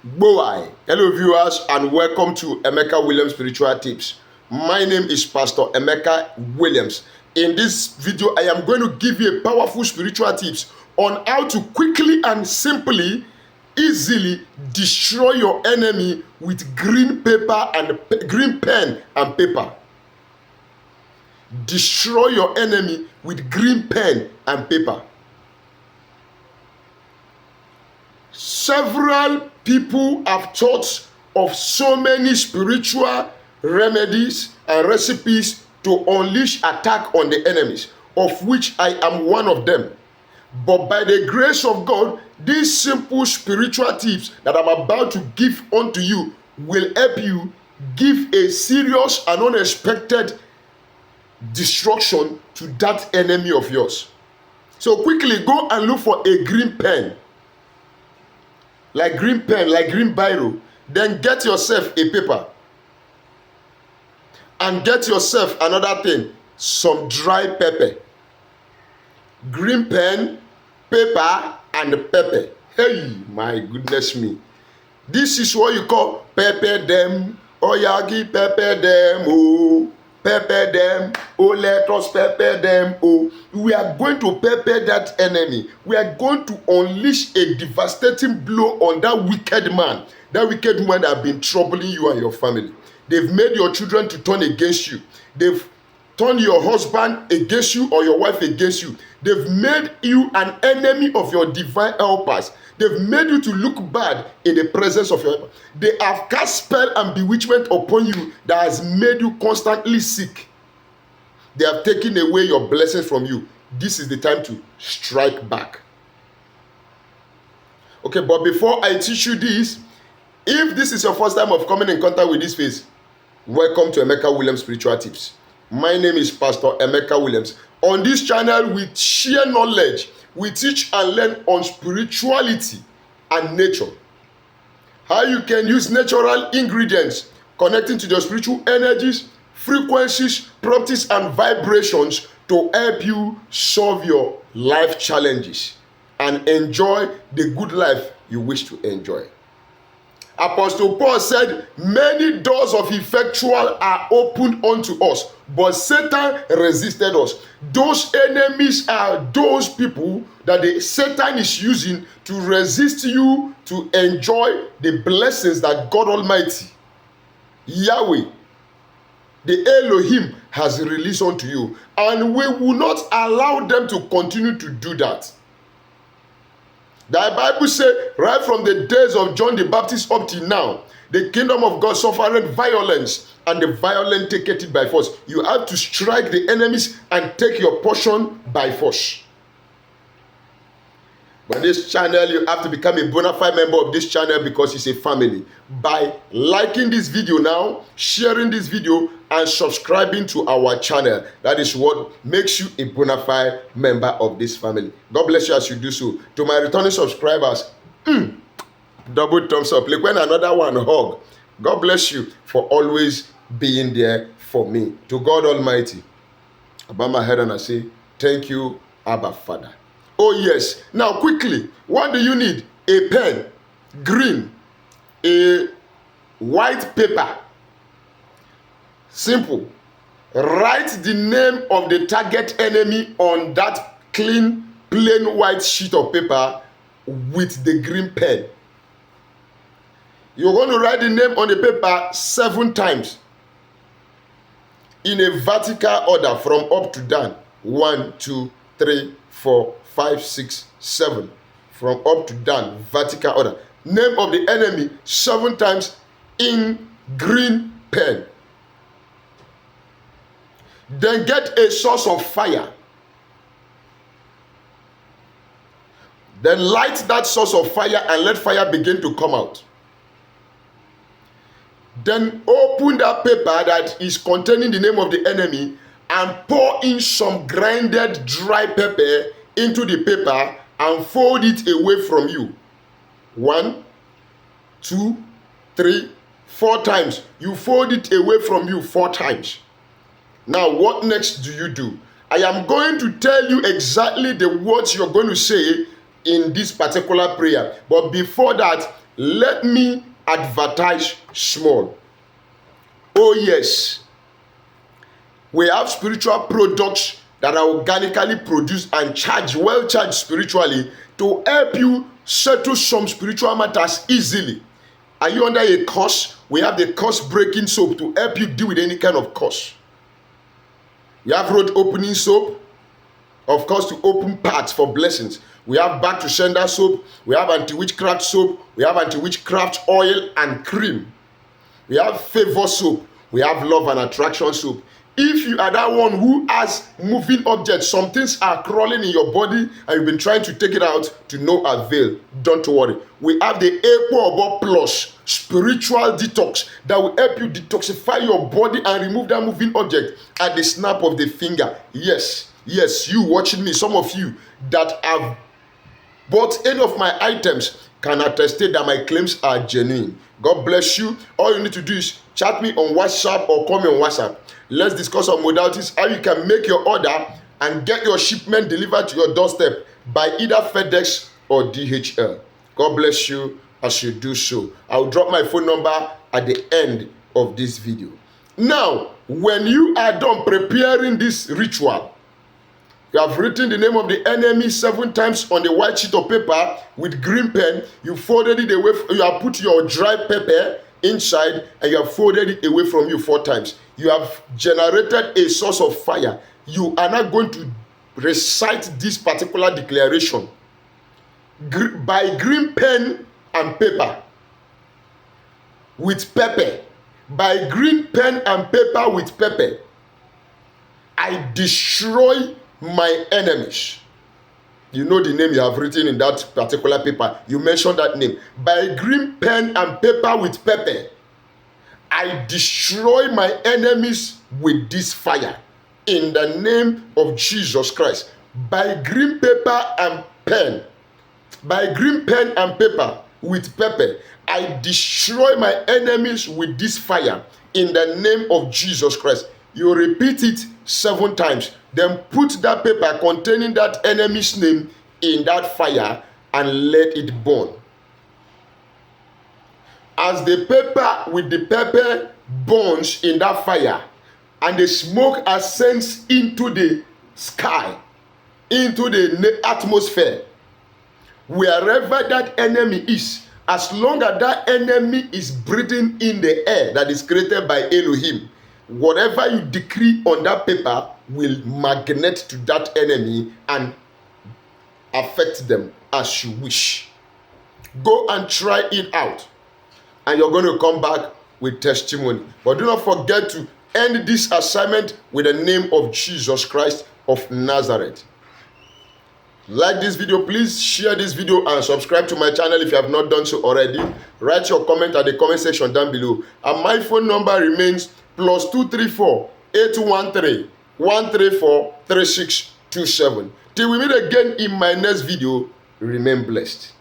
Boy, hello viewers and welcome to Emeka Williams Spiritual Tips. My name is Pastor Emeka Williams. In this video, I am going to give you a powerful spiritual tips on how to quickly and simply, easily destroy your enemy with green pen and paper. Destroy your enemy with green pen and paper. Several people have thought of so many spiritual remedies and recipes to unleash attack on the enemies, of which I am one of them. But by the grace of God, these simple spiritual tips that I'm about to give unto you will help you give a serious and unexpected destruction to that enemy of yours. So quickly go and look for a green pen, like green biro. Then get yourself a paper and get yourself another thing, some dry pepper. Green pen, paper and pepper. Hey, my goodness me, this is what you call pepper them. Oyagi pepper them, oh pepper them, oh let us pepper them, oh. We are going to pepper that enemy. We are going to unleash a devastating blow on that wicked man, that wicked woman that have been troubling you and your family. They've made your children to turn against you. They've turned your husband against you or your wife against you. They've made you an enemy of your divine helpers. They've made you to look bad in the presence of your helper. They have cast spell and bewitchment upon you that has made you constantly sick. They have taken away your blessings from you. This is the time to strike back. Okay, but before I teach you this, if this is your first time of coming in contact with this face, welcome to Emeka Williams Spiritual Tips. My name is Pastor Emeka Williams. On this channel, we share knowledge. We teach and learn on spirituality and nature. How you can use natural ingredients connecting to your spiritual energies, frequencies, properties, and vibrations to help you solve your life challenges and enjoy the good life you wish to enjoy. Apostle Paul said, many doors of effectual are opened unto us, but Satan resisted us. Those enemies are those people that Satan is using to resist you to enjoy the blessings that God Almighty, Yahweh, the Elohim, has released unto you. And we will not allow them to continue to do that. The Bible says, right from the days of John the Baptist up till now, the kingdom of God suffered violence, and the violent take it by force. You have to strike the enemies and take your portion by force. But this channel, you have to become a bona fide member of this channel because it's a family. By liking this video now, sharing this video, and subscribing to our channel. That is what makes you a bona fide member of this family. God bless you as you do so. To my returning subscribers, double thumbs up. Like when another one hug. God bless you for always being there for me. To God Almighty, I bow my head and I say, thank you, Abba Father. Oh yes. Now quickly, what do you need? A pen, green, a white paper. Simple. Write the name of the target enemy on that clean, plain white sheet of paper with the green pen. You're going to write the name on the paper 7 times in a vertical order from up to down. 1, 2, 3, 4, 5, 6, 7. From up to down, vertical order. Name of the enemy 7 times in green pen. Then get a source of fire. Then light that source of fire and let fire begin to come out. Then open that paper that is containing the name of the enemy and pour in some grinded dry pepper into the paper and fold it away from you. 1, 2, 3, 4 times. You fold it away from you 4 times. Now, what next do you do? I am going to tell you exactly the words you're going to say in this particular prayer. But before that, Let me advertise small. Oh yes, we have spiritual products that are organically produced and well charged spiritually to help you settle some spiritual matters easily. Are you under a curse? We have the curse breaking soap to help you deal with any kind of curse. We have road opening soap, of course, to open paths for blessings. We have back to sender soap. We have anti-witchcraft soap. We have anti-witchcraft oil and cream. We have favor soap. We have love and attraction soap. If you are that one who has moving objects, some things are crawling in your body and you've been trying to take it out to no avail, don't worry. We have the Equo Plus spiritual detox that will help you detoxify your body and remove that moving object at the snap of the finger. Yes, you watching me, some of you that have bought any of my items can attest that my claims are genuine. God bless you. All you need to do is chat me on WhatsApp or call me on WhatsApp. Let's discuss on modalities, how you can make your order and get your shipment delivered to your doorstep by either FedEx or DHL. God bless you as you do so. I'll drop my phone number at the end of this video. Now, when you are done preparing this ritual, you have written the name of the enemy 7 times on the white sheet of paper with green pen. You folded it away. You have put your dry pepper inside and you have folded it away from you 4 times. You have generated a source of fire. You are not going to recite this particular declaration by green pen and paper with pepper. By green pen and paper with pepper, I destroy my enemies. You know the name you have written in that particular paper. You mentioned that name. By green pen and paper with pepper, I destroy my enemies with this fire in the name of Jesus Christ. By green paper and pen, by green pen and paper with pepper, I destroy my enemies with this fire in the name of Jesus Christ. You repeat it 7 times. Then put that paper containing that enemy's name in that fire and let it burn. As the paper with the pepper burns in that fire and the smoke ascends into the sky, into the atmosphere, wherever that enemy is, as long as that enemy is breathing in the air that is created by Elohim, whatever you decree on that paper will magnet to that enemy and affect them as you wish. Go and try it out, and you're going to come back with testimony. But do not forget to end this assignment with the name of Jesus Christ of Nazareth. Like this video, please share this video and subscribe to my channel if you have not done so already. Write your comment at the comment section down below. And my phone number remains +234 813 134 3627. Till we meet again in my next video, remain blessed.